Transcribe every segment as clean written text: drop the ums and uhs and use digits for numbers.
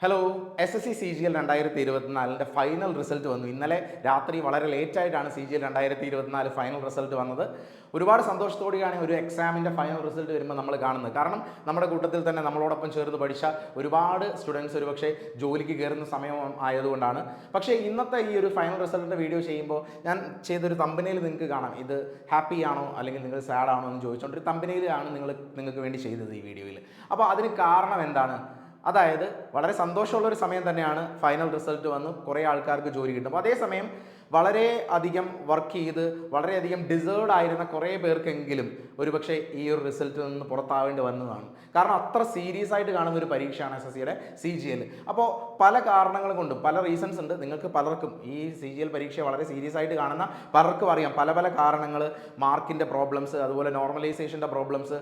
Hello SSC CGL 2024 final result വന്നു. ഇന്നലെ രാത്രി വളരെ ലേറ്റായിട്ടാണ് CGL 2024 ഫൈനൽ റിസൾട്ട് വന്നത്. ഒരുപാട് സന്തോഷത്തോടെയാണ് ഒരു എക്സാമിൻ്റെ ഫൈനൽ റിസൾട്ട് വരുമ്പോൾ നമ്മൾ കാണുന്നത്. കാരണം നമ്മുടെ കൂട്ടത്തിൽ തന്നെ നമ്മളോടൊപ്പം ചേർന്ന് പഠിച്ച ഒരുപാട് സ്റ്റുഡൻസ് ഒരുപക്ഷെ ജോലിക്ക് കയറുന്ന സമയം ആയതുകൊണ്ടാണ്. പക്ഷേ ഇന്നത്തെ ഈ ഒരു ഫൈനൽ റിസൾട്ടിൻ്റെ വീഡിയോ ചെയ്യുമ്പോൾ ഞാൻ ചെയ്തൊരു തമ്പനയിൽ നിങ്ങൾക്ക് കാണാം, ഇത് ഹാപ്പി ആണോ അല്ലെങ്കിൽ നിങ്ങൾ സാഡ് ആണോ എന്ന് ചോദിച്ചുകൊണ്ട് ഒരു തമ്പനയിലാണ് നിങ്ങൾക്ക് വേണ്ടി ചെയ്തത് ഈ വീഡിയോയിൽ. അപ്പോൾ അതിന് കാരണം എന്താണ്? അതായത് വളരെ സന്തോഷമുള്ളൊരു സമയം തന്നെയാണ് ഫൈനൽ റിസൾട്ട് വന്ന് കുറേ ആൾക്കാർക്ക് ജോലി കിട്ടും. അപ്പോൾ അതേസമയം വളരെ അധികം വർക്ക് ചെയ്ത് വളരെയധികം ഡിസേർവ്ഡ് ആയിരുന്ന കുറേ പേർക്കെങ്കിലും ഒരുപക്ഷെ ഈ ഒരു റിസൾട്ടിൽ നിന്ന് പുറത്താവേണ്ടി വന്നതാണ്. കാരണം അത്ര സീരിയസ് ആയിട്ട് കാണുന്ന ഒരു പരീക്ഷയാണ് SSCയുടെ CGL. അപ്പോൾ പല കാരണങ്ങൾ കൊണ്ടും പല റീസൺസ് ഉണ്ട്. നിങ്ങൾക്ക് പലർക്കും ഈ CGL പരീക്ഷയെ വളരെ സീരിയസ് ആയിട്ട് കാണുന്ന പലർക്കും അറിയാം പല പല കാരണങ്ങൾ. മാർക്കിൻ്റെ പ്രോബ്ലംസ്, അതുപോലെ നോർമലൈസേഷൻ്റെ പ്രോബ്ലംസ്,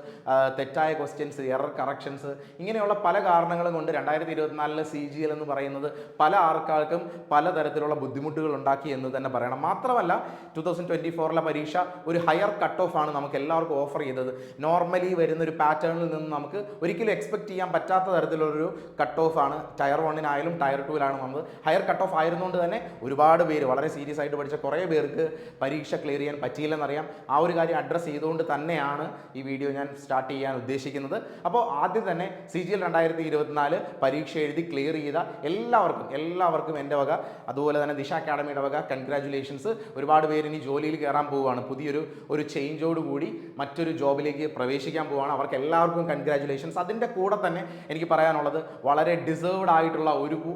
തെറ്റായ ക്വസ്റ്റ്യൻസ്, എറർ കറക്ഷൻസ്, ഇങ്ങനെയുള്ള പല കാരണങ്ങളും കൊണ്ട് 2024 CGL എന്ന് പറയുന്നത് പല ആൾക്കാർക്കും പലതരത്തിലുള്ള ബുദ്ധിമുട്ടുകൾ ഉണ്ടാക്കി എന്ന് തന്നെ പറയണം. മാത്രമല്ല 2024 പരീക്ഷ ഒരു ഹയർ കട്ട് ഓഫ് ആണ് നമുക്ക് എല്ലാവർക്കും ഓഫർ ചെയ്തത്. നോർമലി വരുന്ന ഒരു പാറ്റേണിൽ നിന്ന് നമുക്ക് ഒരിക്കലും എക്സ്പെക്ട് ചെയ്യാൻ പറ്റാത്ത തരത്തിലുള്ളൊരു കട്ട് ഓഫ് ആണ്. ടയർ 1 ടയർ 2 വന്നത്. ഹയർ കട്ട് ഓഫ് ആയിരുന്നുകൊണ്ട് തന്നെ ഒരുപാട് പേര് വളരെ സീരിയസ് ആയിട്ട് പഠിച്ച കുറേ പേർക്ക് പരീക്ഷ ക്ലിയർ ചെയ്യാൻ പറ്റിയില്ലെന്നറിയാം. ആ ഒരു കാര്യം അഡ്രസ്സ് ചെയ്തുകൊണ്ട് തന്നെയാണ് ഈ വീഡിയോ ഞാൻ സ്റ്റാർട്ട് ചെയ്യാൻ ഉദ്ദേശിക്കുന്നത്. അപ്പോൾ ആദ്യം തന്നെ CGL 2024 പരീക്ഷ എഴുതി ക്ലിയർ ചെയ്ത എല്ലാവർക്കും എൻ്റെ വക, അതുപോലെ തന്നെ ദിശ അക്കാഡമിയുടെ വക കൺഗ്രാജുലേഷൻസ്. ഒരുപാട് പേര് ഇനി ജോലിയിൽ കയറാൻ പോവുകയാണ്. പുതിയൊരു ചേഞ്ചോട് കൂടി മറ്റൊരു ജോബിലേക്ക് പ്രവേശിക്കാൻ പോവുകയാണ്. അവർക്ക് എല്ലാവർക്കും കൺഗ്രാജുലേഷൻസ്. അതിൻ്റെ കൂടെ തന്നെ എനിക്ക് പറയാനുള്ളത്, വളരെ ഡിസേർവ്ഡ് ആയിട്ടുള്ള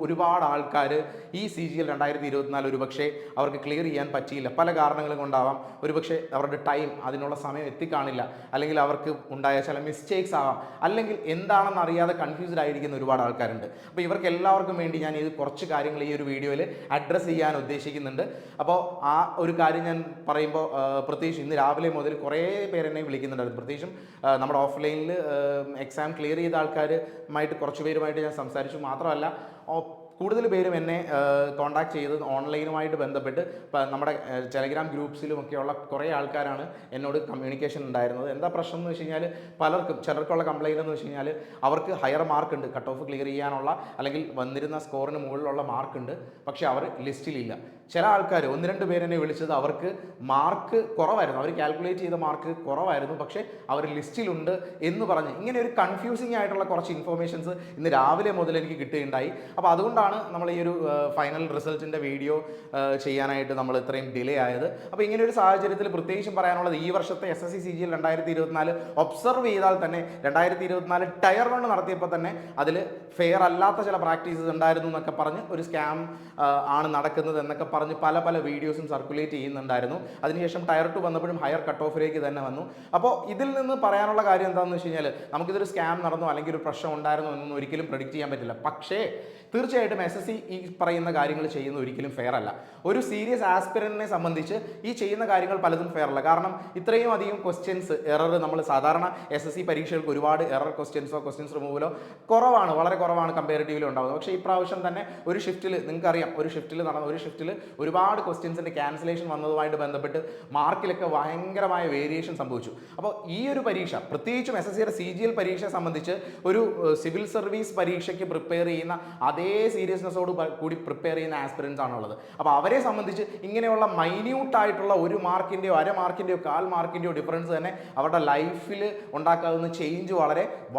ഒരുപാട് ആൾക്കാർ ഈ CGL 2024 ഒരുപക്ഷെ അവർക്ക് ക്ലിയർ ചെയ്യാൻ പറ്റിയില്ല. പല കാരണങ്ങൾ കൊണ്ടാവാം. ഒരുപക്ഷെ അവരുടെ ടൈം, അതിനുള്ള സമയം എത്തിക്കാണില്ല, അല്ലെങ്കിൽ അവർക്ക് ഉണ്ടായ ചില മിസ്റ്റേക്സ് ആവാം, അല്ലെങ്കിൽ എന്താണെന്ന് അറിയാതെ കൺഫ്യൂസ്ഡ് ആയിരിക്കുന്ന ഒരുപാട് ആൾക്കാരുണ്ട്. അപ്പോൾ ഇവർക്ക് എല്ലാവർക്കും വേണ്ടി ഞാൻ ഇത് കുറച്ച് കാര്യങ്ങൾ ഈ ഒരു വീഡിയോയിൽ അഡ്രസ്സ് ചെയ്യാൻ ഉദ്ദേശിക്കുന്നുണ്ട്. അപ്പോൾ ആ ഒരു കാര്യം ഞാൻ പറയുമ്പോൾ, പ്രത്യേകിച്ച് ഇന്ന് രാവിലെ മുതൽ കുറേ പേരെന്നെ വിളിക്കുന്നുണ്ടായിരുന്നു. പ്രത്യേകിച്ചും നമ്മുടെ ഓഫ്ലൈനിൽ എക്സാം ക്ലിയർ ചെയ്ത ആൾക്കാരുമായിട്ട് കുറച്ച് പേരുമായിട്ട് ഞാൻ സംസാരിച്ചു. മാത്രമല്ല കൂടുതൽ പേരും എന്നെ കോൺടാക്ട് ചെയ്ത് ഓൺലൈനുമായിട്ട് ബന്ധപ്പെട്ട് നമ്മുടെ ടെലഗ്രാം ഗ്രൂപ്പ്സിലുമൊക്കെയുള്ള കുറേ ആൾക്കാരാണ് എന്നോട് കമ്മ്യൂണിക്കേഷൻ ഉണ്ടായിരുന്നത്. എന്താ പ്രശ്നം എന്ന് വെച്ച് കഴിഞ്ഞാൽ, ചിലർക്കുള്ള കംപ്ലയിൻ്റ് എന്ന് വെച്ച് കഴിഞ്ഞാൽ, അവർക്ക് ഹയർ മാർക്ക് ഉണ്ട്, കട്ട് ഓഫ് ക്ലിയർ ചെയ്യാനുള്ള അല്ലെങ്കിൽ വന്നിരുന്ന സ്കോറിന് മുകളിലുള്ള മാർക്കുണ്ട്, പക്ഷേ അവർ ലിസ്റ്റിലില്ല. ചില ആൾക്കാർ 1-2 പേരെന്നെ വിളിച്ചത് അവർക്ക് മാർക്ക് കുറവായിരുന്നു, അവർ കാൽക്കുലേറ്റ് ചെയ്ത മാർക്ക് കുറവായിരുന്നു, പക്ഷേ അവർ ലിസ്റ്റിലുണ്ട് എന്ന് പറഞ്ഞ് ഇങ്ങനെ ഒരു കൺഫ്യൂസിങ് ആയിട്ടുള്ള കുറച്ച് ഇൻഫർമേഷൻസ് ഇന്ന് രാവിലെ മുതൽ എനിക്ക് കിട്ടുകയുണ്ടായി. അപ്പോൾ അതുകൊണ്ടാണ് നമ്മൾ ഈ ഒരു ഫൈനൽ റിസൾട്ടിൻ്റെ വീഡിയോ ചെയ്യാനായിട്ട് നമ്മൾ ഇത്രയും ഡിലേ ആയത്. അപ്പോൾ ഇങ്ങനെ ഒരു സാഹചര്യത്തിൽ പ്രത്യേകിച്ചും പറയാനുള്ളത്, ഈ വർഷത്തെ SSC CGL 2024 ഒബ്സർവ് ചെയ്താൽ തന്നെ 2024 ടയർ 1 നടത്തിയപ്പോൾ തന്നെ അതിൽ ഫെയർ അല്ലാത്ത ചില പ്രാക്ടീസസ് ഉണ്ടായിരുന്നു എന്നൊക്കെ പറഞ്ഞ് ഒരു സ്കാം ആണ് നടക്കുന്നത് എന്നൊക്കെ പറഞ്ഞ് പല വീഡിയോസും സർക്കുലേറ്റ് ചെയ്യുന്നുണ്ടായിരുന്നു. അതിനുശേഷം ടയർ 2 വന്നപ്പോഴും ഹയർ കട്ട് ഓഫിലേക്ക് തന്നെ വന്നു. അപ്പോൾ ഇതിൽ നിന്ന് പറയാനുള്ള കാര്യം എന്താണെന്ന് വെച്ച് കഴിഞ്ഞാൽ, നമുക്കിതൊരു സ്കാം നടന്നോ അല്ലെങ്കിൽ ഒരു പ്രശ്നം ഉണ്ടായിരുന്നോ എന്നൊന്നും ഒരിക്കലും പ്രെഡിക്റ്റ് ചെയ്യാൻ പറ്റില്ല. പക്ഷേ തീർച്ചയായിട്ടും SSC ഈ പറയുന്ന കാര്യങ്ങൾ ചെയ്യുന്ന ഒരിക്കലും ഫെയർ അല്ല. ഒരു സീരിയസ് ആസ്പിറന്റിനെ സംബന്ധിച്ച് ഈ ചെയ്യുന്ന കാര്യങ്ങൾ പലതും ഫെയർ അല്ല. കാരണം ഇത്രയും അധികം ക്വസ്റ്റ്യൻസ് എറർ, നമ്മൾ സാധാരണ SSC പരീക്ഷകൾക്ക് ഒരുപാട് എറർ ക്വസ്റ്റ്യൻസ് റിമൂവലോ വളരെ കുറവാണ് കമ്പാരിറ്റീവ്ലി ഉണ്ടാകുന്നത്. പക്ഷേ ഈ പ്രാവശ്യം തന്നെ ഒരു ഷിഫ്റ്റിൽ നിങ്ങൾക്കറിയാം, ഒരു ഷിഫ്റ്റിൽ ഒരുപാട് ക്വസ്റ്റ്യൻസിൻ്റെ ക്യാൻസലേഷൻ വന്നതുമായിട്ട് ബന്ധപ്പെട്ട് മാർക്കിലൊക്കെ ഭയങ്കരമായ വേരിയേഷൻ സംഭവിച്ചു. അപ്പോൾ ഈ ഒരു പരീക്ഷ, പ്രത്യേകിച്ചും SSCയുടെ CGL പരീക്ഷയെ സംബന്ധിച്ച് ഒരു സിവിൽ സർവീസ് പരീക്ഷയ്ക്ക് പ്രിപ്പയർ ചെയ്യുന്ന അതേ സീരിയസ്നെസ്സോട് കൂടി പ്രിപ്പയർ ചെയ്യുന്ന ആസ്പിറൻസ് ആണുള്ളത്. അപ്പോൾ അവരെ സംബന്ധിച്ച് ഇങ്ങനെയുള്ള മൈന്യൂട്ടായിട്ടുള്ള 1 മാർക്കിൻ്റെയോ 1/2 മാർക്കിൻ്റെയോ 1/4 മാർക്കിൻ്റെയോ ഡിഫറൻസ് തന്നെ അവരുടെ ലൈഫിൽ ഉണ്ടാക്കാവുന്ന ചേഞ്ച്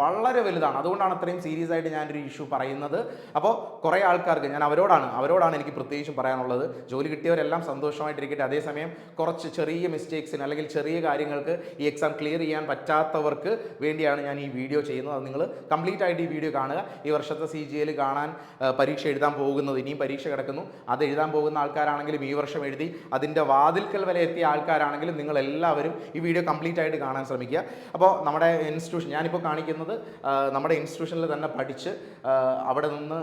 വളരെ വലുതാണ്. അതുകൊണ്ടാണ് അത്രയും സീരിയസ് ആയിട്ട് ഞാനൊരു ഇഷ്യൂ പറയുന്നത്. അപ്പോൾ കുറേ ആൾക്കാർക്ക് ഞാൻ അവരോടാണ് എനിക്ക് പ്രത്യേകിച്ചും പറയാനുള്ളത്. ജോലി കിട്ടിയവരെല്ലാം സന്തോഷമായിട്ടിരിക്കട്ടെ. അതേസമയം കുറച്ച് ചെറിയ മിസ്റ്റേക്സിന് അല്ലെങ്കിൽ ചെറിയ കാര്യങ്ങൾക്ക് ഈ എക്സാം ക്ലിയർ ചെയ്യാൻ പറ്റാത്തവർക്ക് വേണ്ടിയാണ് ഞാൻ ഈ വീഡിയോ ചെയ്യുന്നത്. അത് നിങ്ങൾ കംപ്ലീറ്റ് ആയിട്ട് ഈ വീഡിയോ കാണുക. ഈ വർഷത്തെ CGL കാണാൻ, പരീക്ഷ എഴുതാൻ പോകുന്നത്, ഇനിയും പരീക്ഷ കിടക്കുന്നു, അത് എഴുതാൻ പോകുന്ന ആൾക്കാരാണെങ്കിലും ഈ വർഷം എഴുതി അതിൻ്റെ വാതിൽക്കൽ വരെ എത്തിയ ആൾക്കാരാണെങ്കിലും നിങ്ങൾ എല്ലാവരും ഈ വീഡിയോ കംപ്ലീറ്റ് ആയിട്ട് കാണാൻ ശ്രമിക്കുക. അപ്പോൾ നമ്മുടെ ഇൻസ്റ്റിറ്റ്യൂഷൻ, ഞാനിപ്പോൾ കാണിക്കുന്നത് നമ്മുടെ ഇൻസ്റ്റിറ്റ്യൂഷനിൽ തന്നെ പഠിച്ച് അവിടെ നിന്ന്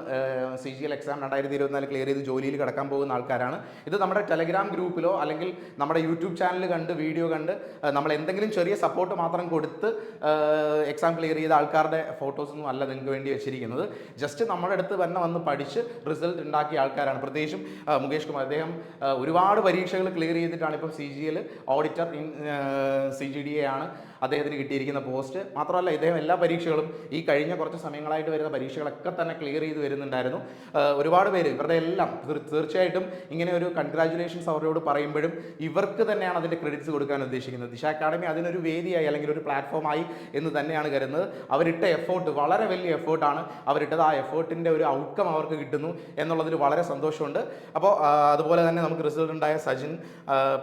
CGL എക്സാം 2024 ക്ലിയർ ചെയ്ത് ജോലിയിൽ കിടക്കാൻ പോകുന്ന ആൾക്കാരാണ്. ഇത് നമ്മുടെ ടെലഗ്രാം ഗ്രൂപ്പിലോ അല്ലെങ്കിൽ നമ്മുടെ യൂട്യൂബ് ചാനൽ കണ്ട് വീഡിയോ കണ്ട് നമ്മൾ എന്തെങ്കിലും ചെറിയ സപ്പോർട്ട് മാത്രം കൊടുത്ത് എക്സാം ക്ലിയർ ചെയ്ത ആൾക്കാരുടെ ഫോട്ടോസൊന്നും അല്ല നിങ്ങൾക്ക് വേണ്ടി വെച്ചിരിക്കുന്നത്. ജസ്റ്റ് നമ്മുടെ അടുത്ത് വന്ന് പഠിച്ച് റിസൾട്ട് ഉണ്ടാക്കിയ ആൾക്കാരാണ്. പ്രത്യേകിച്ചും മുകേഷ് കുമാർ, അദ്ദേഹം ഒരുപാട് പരീക്ഷകൾ ക്ലിയർ ചെയ്തിട്ടാണ് ഇപ്പം CGL ഓഡിറ്റർ ഇൻ CGDA ആണ്. അദ്ദേഹത്തിന് കിട്ടിയിരിക്കുന്ന പോസ്റ്റ്. മാത്രമല്ല ഇദ്ദേഹം എല്ലാ പരീക്ഷകളും ഈ കഴിഞ്ഞ കുറച്ച് സമയങ്ങളായിട്ട് വരുന്ന പരീക്ഷകളൊക്കെ തന്നെ ക്ലിയർ ചെയ്ത് വരുന്നുണ്ടായിരുന്നു. ഒരുപാട് പേര് ഇവരുടെ എല്ലാം തീർച്ചയായിട്ടും ഇങ്ങനെ ഒരു കൺഗ്രാജുലേഷൻസ് അവരോട് പറയുമ്പോഴും ഇവർക്ക് തന്നെയാണ് അതിൻ്റെ ക്രെഡിറ്റ്സ് കൊടുക്കാൻ ഉദ്ദേശിക്കുന്നത്. ദിശ അക്കാഡമി അതിനൊരു വേദിയായി അല്ലെങ്കിൽ ഒരു പ്ലാറ്റ്ഫോമായി എന്ന് തന്നെയാണ് കരുതുന്നത്. അവരിട്ട എഫേർട്ട് വളരെ വലിയ എഫേർട്ടാണ് അവരിട്ടത്. ആ എഫേർട്ടിൻ്റെ ഒരു ഔട്ട്കം അവർക്ക് കിട്ടുന്നു എന്നുള്ളതിൽ വളരെ സന്തോഷമുണ്ട്. അപ്പോൾ അതുപോലെ തന്നെ നമുക്ക് റിസൾട്ട് ഉണ്ടായ സജിൻ,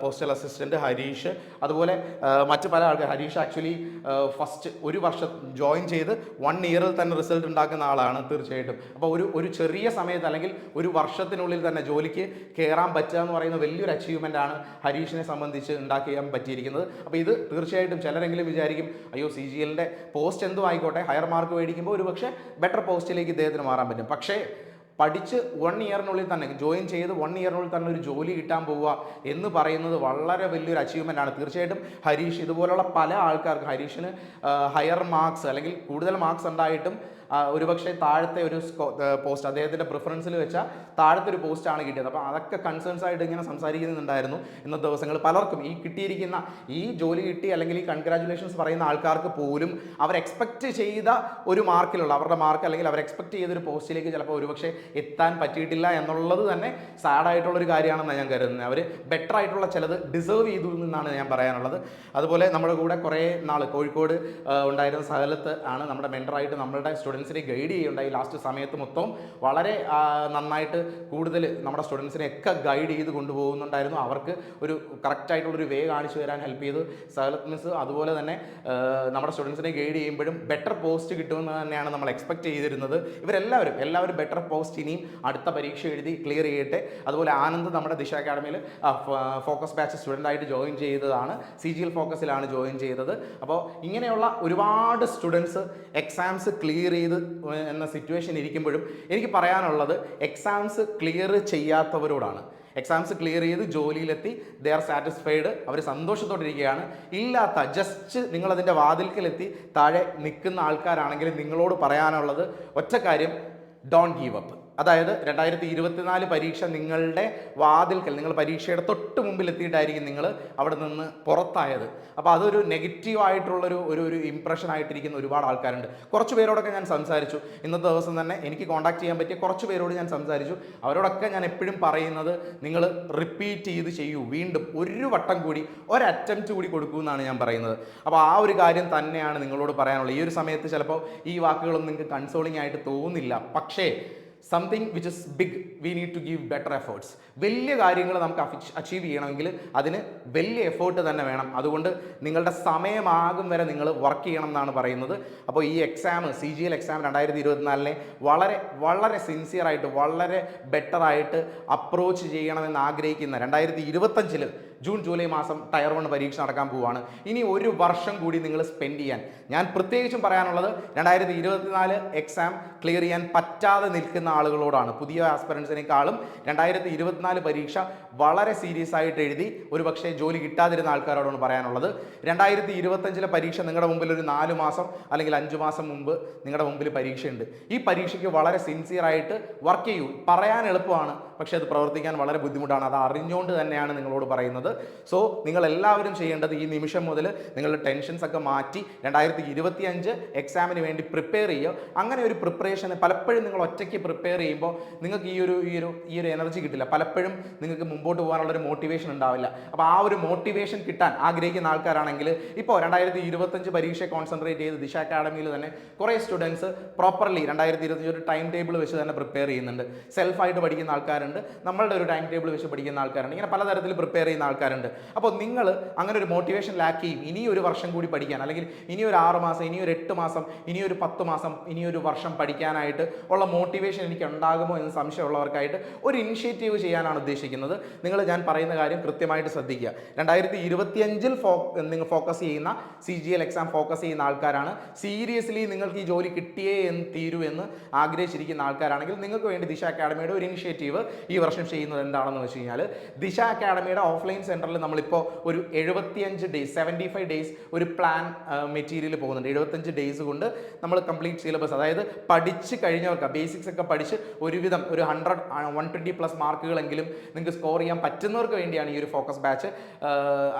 പോസ്റ്റൽ അസിസ്റ്റൻറ്റ് ഹരീഷ്, അതുപോലെ മറ്റ് പല ആൾക്കാർ. ഹരീഷ് ആക്ച്വലി ഫസ്റ്റ് ഒരു വർഷം ജോയിൻ ചെയ്ത് 1 ഇയറിൽ തന്നെ റിസൾട്ട് ഉണ്ടാക്കുന്ന ആളാണ് തീർച്ചയായിട്ടും. അപ്പോൾ ഒരു ചെറിയ സമയത്ത് അല്ലെങ്കിൽ ഒരു വർഷത്തിനുള്ളിൽ തന്നെ ജോലിക്ക് കയറാൻ പറ്റുക എന്ന് പറയുന്ന വലിയൊരു അച്ചീവ്മെൻ്റ് ആണ് ഹരീഷിനെ സംബന്ധിച്ച് ഉണ്ടാക്കിയാൻ പറ്റിയിരിക്കുന്നത്. അപ്പോൾ ഇത് തീർച്ചയായിട്ടും ചിലരെങ്കിലും വിചാരിക്കും അയ്യോ CGLൻ്റെ പോസ്റ്റ് എന്തും ആയിക്കോട്ടെ, ഹയർ മാർക്ക് മേടിക്കുമ്പോൾ ഒരു പക്ഷേ ബെറ്റർ പോസ്റ്റിലേക്ക് ഇദ്ദേഹത്തിന് മാറാൻ പറ്റും. പക്ഷേ പഠിച്ച് 1 ഇയറിനുള്ളിൽ തന്നെ ജോയിൻ ചെയ്ത് 1 ഇയറിനുള്ളിൽ തന്നെ ഒരു ജോലി കിട്ടാൻ പോവുക എന്ന് പറയുന്നത് വളരെ വലിയൊരു അച്ചീവ്മെൻ്റ് ആണ്. തീർച്ചയായിട്ടും ഹരീഷ് ഇതുപോലുള്ള പല ആൾക്കാർക്ക്, ഹരീഷിന് ഹയർ മാർക്സ് അല്ലെങ്കിൽ കൂടുതൽ മാർക്സ് ഉണ്ടായിട്ടും ഒരുപക്ഷെ താഴത്തെ ഒരു പോസ്റ്റ് അദ്ദേഹത്തിൻ്റെ പ്രിഫറൻസിൽ വെച്ചാൽ താഴത്തെ ഒരു പോസ്റ്റാണ് കിട്ടിയത്. അപ്പോൾ അതൊക്കെ കൺസേൺസ് ആയിട്ട് ഇങ്ങനെ സംസാരിക്കുന്നുണ്ടായിരുന്നു ഇന്നത്തെ ദിവസങ്ങൾ. പലർക്കും ഈ കിട്ടിയിരിക്കുന്ന ഈ ജോലി കിട്ടി അല്ലെങ്കിൽ ഈ കൺഗ്രാജുലേഷൻസ് പറയുന്ന ആൾക്കാർക്ക് പോലും അവർ എക്സ്പെക്റ്റ് ചെയ്ത ഒരു മാർക്കിലുള്ള അവരുടെ മാർക്ക് അല്ലെങ്കിൽ അവർ എക്സ്പെക്റ്റ് ചെയ്തൊരു പോസ്റ്റിലേക്ക് ചിലപ്പോൾ ഒരുപക്ഷെ എത്താൻ പറ്റിയിട്ടില്ല എന്നുള്ളത് തന്നെ സാഡായിട്ടുള്ളൊരു കാര്യമാണെന്നാണ് ഞാൻ കരുതുന്നത്. അവർ ബെറ്റർ ആയിട്ടുള്ള ചിലത് ഡിസേർവ് ചെയ്തു എന്നാണ് ഞാൻ പറയാനുള്ളത്. അതുപോലെ നമ്മുടെ കൂടെ കുറേ നാൾ കോഴിക്കോട് ഉണ്ടായിരുന്ന സഹലത്ത് ആണ് നമ്മുടെ മെൻറ്ററായിട്ട് നമ്മളുടെ സ്റ്റുഡൻസിനെ ഗൈഡ് ചെയ്യുകയുണ്ടായി. ലാസ്റ്റ് സമയത്ത് മൊത്തം വളരെ നന്നായിട്ട് കൂടുതൽ നമ്മുടെ സ്റ്റുഡൻസിനെ ഒക്കെ ഗൈഡ് ചെയ്ത് കൊണ്ടുപോകുന്നുണ്ടായിരുന്നു. അവർക്ക് ഒരു കറക്റ്റായിട്ടുള്ളൊരു വേ കാണിച്ചു തരാൻ ഹെൽപ്പ് ചെയ്തു സഹലത്ത് മിസ്. അതുപോലെ തന്നെ നമ്മുടെ സ്റ്റുഡൻസിനെ ഗൈഡ് ചെയ്യുമ്പോഴും ബെറ്റർ പോസ്റ്റ് കിട്ടുമെന്ന് തന്നെയാണ് നമ്മൾ എക്സ്പെക്ട് ചെയ്തിരുന്നത്. എല്ലാവരും ബെറ്റർ പോസ്റ്റ് ഇനിയും അടുത്ത പരീക്ഷ എഴുതി ക്ലിയർ ചെയ്യട്ടെ. അതുപോലെ ആനന്ദ് നമ്മുടെ ദിശ അക്കാഡമിയിൽ ഫോക്കസ് ബാച്ച് സ്റ്റുഡൻ്റായിട്ട് ജോയിൻ ചെയ്തതാണ്. CGL ഫോക്കസിലാണ് ജോയിൻ ചെയ്തത്. അപ്പോൾ ഇങ്ങനെയുള്ള ഒരുപാട് സ്റ്റുഡൻസ് എക്സാംസ് ക്ലിയർ ചെയ്ത് എന്ന സിറ്റുവേഷൻ ഇരിക്കുമ്പോഴും എനിക്ക് പറയാനുള്ളത് എക്സാംസ് ക്ലിയർ ചെയ്യാത്തവരോടാണ്. എക്സാംസ് ക്ലിയർ ചെയ്ത് ജോലിയിലെത്തി ദേ ആർ സാറ്റിസ്ഫൈഡ്, അവർ സന്തോഷത്തോടിരിക്കുകയാണ്. ഇല്ലാത്ത ജസ്റ്റ് നിങ്ങളതിൻ്റെ വാതിൽക്കലെത്തി താഴെ നിൽക്കുന്ന ആൾക്കാരാണെങ്കിൽ നിങ്ങളോട് പറയാനുള്ളത് ഒറ്റ കാര്യം, ഡോണ്ട് ഗീവ് അപ്പ്. അതായത് 2024 പരീക്ഷ നിങ്ങളുടെ വാതിൽക്കൽ, നിങ്ങൾ പരീക്ഷയുടെ തൊട്ട് മുമ്പിൽ എത്തിയിട്ടായിരിക്കും നിങ്ങൾ അവിടെ നിന്ന് പുറത്തായത്. അപ്പോൾ അതൊരു നെഗറ്റീവായിട്ടുള്ളൊരു ഒരു ഇംപ്രഷൻ ആയിട്ടിരിക്കുന്ന ഒരുപാട് ആൾക്കാരുണ്ട്. കുറച്ച് പേരോടൊക്കെ ഞാൻ സംസാരിച്ചു. ഇന്നത്തെ ദിവസം തന്നെ എനിക്ക് കോൺടാക്ട് ചെയ്യാൻ പറ്റിയ കുറച്ച് പേരോട് ഞാൻ സംസാരിച്ചു. അവരോടൊക്കെ ഞാൻ എപ്പോഴും പറയുന്നത് നിങ്ങൾ റിപ്പീറ്റ് ചെയ്ത് ചെയ്യൂ, വീണ്ടും ഒരു വട്ടം കൂടി ഒരു അറ്റംപ്റ്റ് കൂടി കൊടുക്കൂ എന്നാണ് ഞാൻ പറയുന്നത്. അപ്പോൾ ആ ഒരു കാര്യം തന്നെയാണ് നിങ്ങളോട് പറയാനുള്ളത്. ഈ ഒരു സമയത്ത് ചിലപ്പോൾ ഈ വാക്കുകളൊന്നും നിങ്ങൾക്ക് കൺസോളിംഗ് ആയിട്ട് തോന്നില്ല. പക്ഷേ something which is big, we need to give better efforts. വലിയ കാര്യങ്ങൾ നമുക്ക് അച്ചീവ് ചെയ്യണമെങ്കിൽ അതിന് വലിയ എഫേർട്ട് തന്നെ വേണം. അതുകൊണ്ട് നിങ്ങളുടെ സമയമാകും വരെ നിങ്ങൾ വർക്ക് ചെയ്യണം എന്നാണ് പറയുന്നത്. അപ്പോൾ ഈ എക്സാം CGL എക്സാം 2024 വളരെ വളരെ സിൻസിയറായിട്ട് വളരെ ബെറ്ററായിട്ട് അപ്രോച്ച് ചെയ്യണമെന്ന് ആഗ്രഹിക്കുന്ന 2025 ജൂൺ ജൂലൈ മാസം ടയർ 1 പരീക്ഷ നടക്കാൻ പോവുകയാണ്. ഇനി ഒരു വർഷം കൂടി നിങ്ങൾ സ്പെൻഡ് ചെയ്യാൻ ഞാൻ പ്രത്യേകിച്ചും പറയാനുള്ളത് 2024 എക്സാം ക്ലിയർ ചെയ്യാൻ പറ്റാതെ നിൽക്കുന്ന ആളുകളോടാണ്. പുതിയ ആസ്പിറൻസിനേക്കാളും 2024 പരീക്ഷ വളരെ സീരിയസ് ആയിട്ട് എഴുതി ഒരു പക്ഷേ ജോലി കിട്ടാതിരുന്ന ആൾക്കാരോടാണ് പറയാനുള്ളത്. 2025 പരീക്ഷ നിങ്ങളുടെ മുമ്പിൽ ഒരു 4 മാസം അല്ലെങ്കിൽ 5 മാസം മുമ്പ് നിങ്ങളുടെ മുമ്പിൽ പരീക്ഷയുണ്ട്. ഈ പരീക്ഷയ്ക്ക് വളരെ സിൻസിയറായിട്ട് വർക്ക് ചെയ്യൂ. പറയാൻ എളുപ്പമാണ്, പക്ഷേ അത് പ്രവർത്തിക്കാൻ വളരെ ബുദ്ധിമുട്ടാണ്. അത് അറിഞ്ഞുകൊണ്ട് തന്നെയാണ് നിങ്ങളോട് പറയുന്നത്. സോ നിങ്ങൾ എല്ലാവരും ചെയ്യേണ്ടത് ഈ നിമിഷം മുതൽ നിങ്ങളുടെ ടെൻഷൻസ് ഒക്കെ മാറ്റി 2025 എക്സാമിന് വേണ്ടി പ്രിപ്പയർ ചെയ്യുക. അങ്ങനെ ഒരു പ്രിപ്പറേഷൻ പലപ്പോഴും നിങ്ങൾ ഒറ്റയ്ക്ക് പ്രിപ്പയർ ചെയ്യുമ്പോൾ നിങ്ങൾക്ക് ഈ ഒരു എനർജി കിട്ടില്ല. പലപ്പോഴും നിങ്ങൾക്ക് മുമ്പോട്ട് പോകാനുള്ളൊരു മോട്ടിവേഷൻ ഉണ്ടാവില്ല. അപ്പോൾ ആ ഒരു മോട്ടിവേഷൻ കിട്ടാൻ ആഗ്രഹിക്കുന്ന ആൾക്കാരാണെങ്കിൽ ഇപ്പോൾ 2025 പരീക്ഷയെ കോൺസെൻട്രേറ്റ് ചെയ്ത് ദിശ അക്കാഡമിയിൽ തന്നെ കുറേ സ്റ്റുഡൻസ് പ്രോപ്പർലി 2025 ഒരു ടൈം ടേബിൾ വെച്ച് തന്നെ പ്രിപ്പയർ ചെയ്യുന്നുണ്ട്. സെൽഫായിട്ട് പഠിക്കുന്ന ആൾക്കാരുണ്ട്, നമ്മളുടെ ഒരു ടൈം ടേബിൾ വെച്ച് പഠിക്കുന്ന ആൾക്കാരുണ്ട്, ഇങ്ങനെ പലതരത്തിൽ പ്രിപ്പയർ ചെയ്യുന്ന ആൾക്കാരുണ്ട്. അപ്പോൾ നിങ്ങൾ അങ്ങനെ ഒരു മോട്ടിവേഷൻ ലാക്ക് ചെയ്യും. ഇനി ഒരു വർഷം കൂടി പഠിക്കാൻ, അല്ലെങ്കിൽ ഇനി ഒരു 6 മാസം, ഇനി ഒരു 8 മാസം, ഇനി ഒരു 10 മാസം, ഇനി ഒരു വർഷം പഠിക്കാനായിട്ട് ഉള്ള മോട്ടിവേഷൻ എനിക്ക് ഉണ്ടാകുമോ എന്ന് സംശയമുള്ളവർക്കായിട്ട് ഒരു ഇനിഷ്യേറ്റീവ് ചെയ്യാനാണ് ഉദ്ദേശിക്കുന്നത്. ഞാൻ പറയുന്ന കാര്യം കൃത്യമായിട്ട് ശ്രദ്ധിക്കുക. 2025 നിങ്ങൾ ഫോക്കസ് ചെയ്യുന്ന CGL എക്സാം ഫോക്കസ് ചെയ്യുന്ന ആൾക്കാരാണ്. സീരിയസ്ലി നിങ്ങൾക്ക് ഈ ജോലി കിട്ടിയേ എന്ന് തീരൂ എന്ന് ആഗ്രഹിച്ചിരിക്കുന്ന ആൾക്കാരാണെങ്കിൽ നിങ്ങൾക്ക് വേണ്ടി ദിശ അക്കാഡമിയുടെ ഒരു ഇനിഷ്യേറ്റീവ് ഈ വർഷം ചെയ്യുന്നത് എന്താണെന്ന് വെച്ച് കഴിഞ്ഞാൽ, ദിശ അക്കാഡമിയുടെ ഓഫ്ലൈൻ സെൻറ്ററിൽ നമ്മളിപ്പോൾ ഒരു 75 ഡേയ്സ് 75 ഡേയ്സ് ഒരു പ്ലാൻ മെറ്റീരിയൽ പോകുന്നുണ്ട്. 75 ഡേയ്സ് കൊണ്ട് നമ്മൾ കംപ്ലീറ്റ് സിലബസ്, അതായത് പഠിച്ച് കഴിഞ്ഞവർക്ക് ബേസിക്സ് ഒക്കെ പഠിച്ച് ഒരുവിധം ഒരു 120+ മാർക്കുകളെങ്കിലും നിങ്ങൾക്ക് സ്കോർ ചെയ്യാൻ പറ്റുന്നവർക്ക് വേണ്ടിയാണ് ഈ ഒരു ഫോക്കസ് ബാച്ച്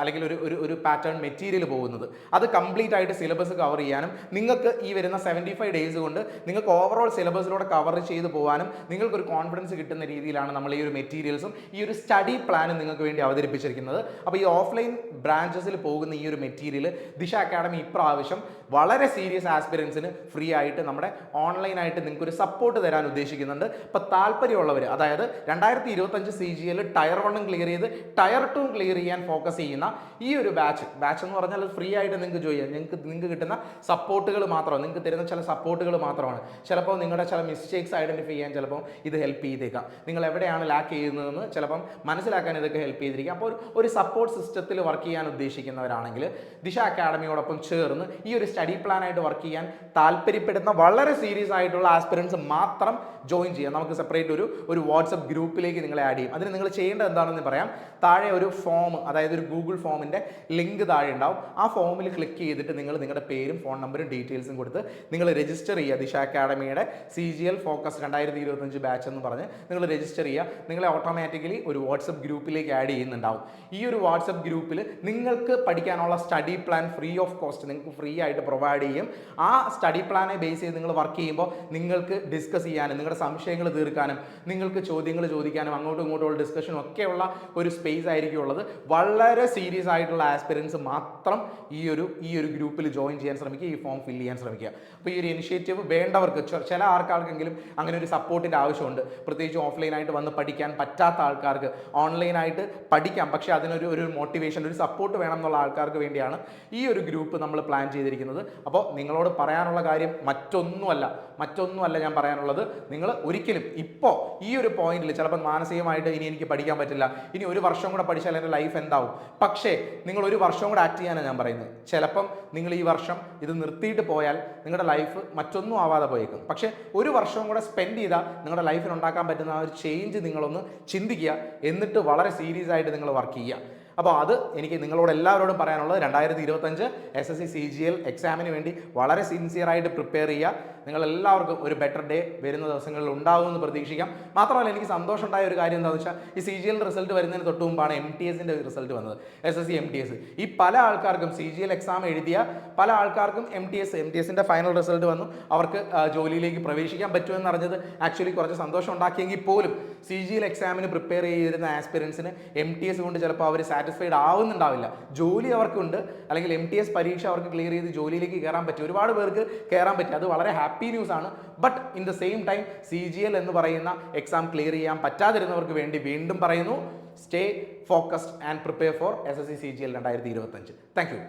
അല്ലെങ്കിൽ ഒരു പാറ്റേൺ മെറ്റീരിയൽ പോകുന്നത്. അത് കംപ്ലീറ്റ് ആയിട്ട് സിലബസ് കവർ ചെയ്യാനും നിങ്ങൾക്ക് ഈ വരുന്ന 75 ഡേയ്സ് കൊണ്ട് നിങ്ങൾക്ക് ഓവറോൾ സിലബസിലൂടെ കവർ ചെയ്ത് പോകാനും നിങ്ങൾക്കൊരു കോൺഫിഡൻസ് കിട്ടുന്ന രീതിയിലാണ് നമ്മൾ ഈ ഒരു മെറ്റീരിയൽസും ഈ ഒരു സ്റ്റഡി പ്ലാനും നിങ്ങൾക്ക് വേണ്ടി അവതരിപ്പിച്ചിരിക്കുന്നത്. അപ്പോൾ ഈ ഓഫ്ലൈൻ ബ്രാഞ്ചസിൽ പോകുന്ന ഈ ഒരു മെറ്റീരിയൽ ദിശ അക്കാഡമി ഇപ്രാവശ്യം വളരെ സീരിയസ് ആസ്പിരൻസിന് ഫ്രീ ആയിട്ട് നമ്മുടെ ഓൺലൈനായിട്ട് നിങ്ങൾക്ക് ഒരു സപ്പോർട്ട് തരാൻ ഉദ്ദേശിക്കുന്നുണ്ട്. ഇപ്പോൾ താല്പര്യമുള്ളവർ, അതായത് 2025 CGL ടയർ 1 ക്ലിയർ ചെയ്ത് ടയർ 2 ക്ലിയർ ചെയ്യാൻ ഫോക്കസ് ചെയ്യുന്ന ഈ ഒരു ബാച്ച് എന്ന് പറഞ്ഞാൽ ഫ്രീ ആയിട്ട് നിങ്ങൾക്ക് ജോയിൻ ചെയ്യാം. നിങ്ങൾക്ക് കിട്ടുന്ന സപ്പോർട്ടുകൾ മാത്രമാണ്, നിങ്ങൾക്ക് തരുന്ന ചില സപ്പോർട്ടുകൾ മാത്രമാണ്. ചിലപ്പോൾ നിങ്ങളുടെ ചില മിസ്റ്റേക്സ് ഐഡൻറ്റിഫൈ ചെയ്യാൻ ചിലപ്പോൾ ഇത് ഹെൽപ്പ് ചെയ്തേക്കാം. നിങ്ങൾ എവിടെയാണ് ലാക്ക് ചെയ്യുന്നതെന്ന് ചിലപ്പം മനസ്സിലാക്കാൻ ഇതൊക്കെ ഹെൽപ്പ് ചെയ്തിരിക്കാം. അപ്പോൾ ഒരു സപ്പോർട്ട് സിസ്റ്റത്തിൽ വർക്ക് ചെയ്യാൻ ഉദ്ദേശിക്കുന്നവരാണെങ്കിൽ ദിശ അക്കാഡമിയോടൊപ്പം ചേർന്ന് ഈ ഒരു സ്റ്റഡി പ്ലാനായിട്ട് വർക്ക് ചെയ്യാൻ താല്പര്യപ്പെടുന്ന വളരെ സീരിയസ് ആയിട്ടുള്ള ആസ്പിരൻസ് മാത്രം ജോയിൻ ചെയ്യാം. നമുക്ക് സെപ്പറേറ്റ് ഒരു വാട്സപ്പ് ഗ്രൂപ്പിലേക്ക് നിങ്ങളെ ആഡ് ചെയ്യും. അതിന് നിങ്ങൾ ചെയ്യേണ്ടത് എന്താണെന്ന് പറയാം. താഴെ ഒരു ഫോം, അതായത് ഒരു ഗൂഗിൾ ഫോമിൻ്റെ ലിങ്ക് താഴെ ഉണ്ടാവും. ആ ഫോമിൽ ക്ലിക്ക് ചെയ്തിട്ട് നിങ്ങളുടെ പേരും ഫോൺ നമ്പറും ഡീറ്റെയിൽസും കൊടുത്ത് നിങ്ങൾ രജിസ്റ്റർ ചെയ്യുക. ദിശ അക്കാഡമിയുടെ CGL ഫോക്കസ് 2025 ബാച്ച് എന്ന് പറഞ്ഞ് നിങ്ങൾ രജിസ്റ്റർ ചെയ്യുക. നിങ്ങളെ ഓട്ടോമാറ്റിക്കലി ഒരു വാട്സപ്പ് ഗ്രൂപ്പിലേക്ക് ആഡ് ചെയ്യുന്നുണ്ടാവും. ഈ ഒരു വാട്സപ്പ് ഗ്രൂപ്പിൽ നിങ്ങൾക്ക് പഠിക്കാനുള്ള study plan free of cost നിങ്ങൾക്ക് ഫ്രീ ആയിട്ട് പ്രൊവൈഡ് ചെയ്യും. ആ സ്റ്റഡി പ്ലാനെ ബേസ് ചെയ്ത് നിങ്ങൾ വർക്ക് ചെയ്യുമ്പോൾ നിങ്ങൾക്ക് ഡിസ്കസ് ചെയ്യാനും നിങ്ങളുടെ സംശയങ്ങൾ തീർക്കാനും നിങ്ങൾക്ക് ചോദ്യങ്ങൾ ചോദിക്കാനും അങ്ങോട്ടും ഇങ്ങോട്ടുള്ള ഡിസ്കഷനും ഒക്കെയുള്ള ഒരു സ്പേസ് ആയിരിക്കും ഉള്ളത്. വളരെ സീരിയസ് ആയിട്ടുള്ള ആസ്പിരൻസ് മാത്രം ഈ ഒരു ഗ്രൂപ്പിൽ ജോയിൻ ചെയ്യാൻ ശ്രമിക്കുക, ഈ ഫോം ഫില്ല് ചെയ്യാൻ ശ്രമിക്കുക. അപ്പോൾ ഈ ഒരു ഇനിഷ്യേറ്റീവ് വേണ്ടവർക്ക്, ചില ആൾക്കാർക്കെങ്കിലും അങ്ങനെ ഒരു സപ്പോർട്ടിൻ്റെ ആവശ്യമുണ്ട്. പ്രത്യേകിച്ച് ഓഫ്ലൈനായിട്ട് വന്ന് പഠിക്കാൻ പറ്റാത്ത ആൾക്കാർക്ക് ഓൺലൈനായിട്ട് പഠിക്കാം, പക്ഷേ അതിനൊരു മോട്ടിവേഷൻ, ഒരു സപ്പോർട്ട് വേണം എന്നുള്ള ആൾക്കാർക്ക് വേണ്ടിയാണ് ഈ ഒരു ഗ്രൂപ്പ് നമ്മൾ പ്ലാൻ ചെയ്തിരിക്കുന്നത്. അപ്പോൾ നിങ്ങളോട് പറയാനുള്ള കാര്യം മറ്റൊന്നുമല്ല ഞാൻ പറയാനുള്ളത്. നിങ്ങൾ ഒരിക്കലും ഇപ്പോൾ ഈ ഒരു പോയിന്റിൽ ചിലപ്പോൾ മാനസികമായിട്ട് ഇനി എനിക്ക് പഠിക്കാൻ പറ്റില്ല, ഇനി ഒരു വർഷം കൂടെ പഠിച്ചാൽ എൻ്റെ ലൈഫ് എന്താവും, പക്ഷേ നിങ്ങൾ ഒരു വർഷം കൂടെ ആക്ട് ചെയ്യാനാണ് ഞാൻ പറയുന്നത്. ചിലപ്പം നിങ്ങൾ ഈ വർഷം ഇത് നിർത്തിയിട്ട് പോയാൽ നിങ്ങളുടെ ലൈഫ് മറ്റൊന്നും ആവാതെ പോയേക്കും. പക്ഷേ ഒരു വർഷം കൂടെ സ്പെൻഡ് ചെയ്താൽ നിങ്ങളുടെ ലൈഫിൽ ഉണ്ടാക്കാൻ പറ്റുന്ന ആ ഒരു ചേഞ്ച് നിങ്ങളൊന്ന് ചിന്തിക്കുക. എന്നിട്ട് വളരെ സീരിയസ് ആയിട്ട് നിങ്ങൾ വർക്ക് ചെയ്യുക. അപ്പോൾ അത് എനിക്ക് നിങ്ങളോട് എല്ലാവരോടും പറയാനുള്ളത് 2025 SSC CGL എക്സാമിന് വേണ്ടി വളരെ സിൻസിയറായിട്ട് പ്രിപ്പയർ ചെയ്യുക. നിങ്ങളെല്ലാവർക്കും ഒരു ബെറ്റർ ഡേ വരുന്ന ദിവസങ്ങളിൽ ഉണ്ടാകുമെന്ന് പ്രതീക്ഷിക്കാം. മാത്രമല്ല എനിക്ക് സന്തോഷമുണ്ടായ ഒരു കാര്യം എന്താണെന്ന് വെച്ചാൽ ഈ CGL റിസൾട്ട് വരുന്നതിന് തൊട്ട് മുമ്പാണ് MTSൻ്റെ റിസൾട്ട് വന്നത്. SSC MTS ഈ പല ആൾക്കാർക്കും CGL എക്സാം എഴുതിയ പല ആൾക്കാർക്കും MTSൻ്റെ ഫൈനൽ റിസൾട്ട് വന്നു. അവർക്ക് ജോലിയിലേക്ക് പ്രവേശിക്കാൻ പറ്റുമെന്ന് അറിഞ്ഞത് ആക്ച്വലി കുറച്ച് സന്തോഷം ഉണ്ടാക്കിയെങ്കിൽ പോലും CGL എക്സാമിന് പ്രിപ്പയർ ചെയ്തിരുന്ന ആസ്പിരൻസിന് MTS കൊണ്ട് ചിലപ്പോൾ അവർ സാറ്റിസ്ഫൈഡ് ആവുന്നുണ്ടാവില്ല. ജോലി അവർക്കുണ്ട്, അല്ലെങ്കിൽ MTS പരീക്ഷ അവർക്ക് ക്ലിയർ ചെയ്ത് ജോലിയിലേക്ക് കയറാൻ പറ്റും. ഒരുപാട് പേർക്ക് കയറാൻ പറ്റും, അത് വളരെ ഹാപ്പി ന്യൂസ് ആണ്. But in the same time CGL എന്ന് പറയുന്ന എക്സാം ക്ലിയർ ചെയ്യാൻ പറ്റാതിരുന്നവർക്ക് വേണ്ടി വീണ്ടും പറയുന്നു, stay focused and prepare for SSC CGL 2025. Thank you.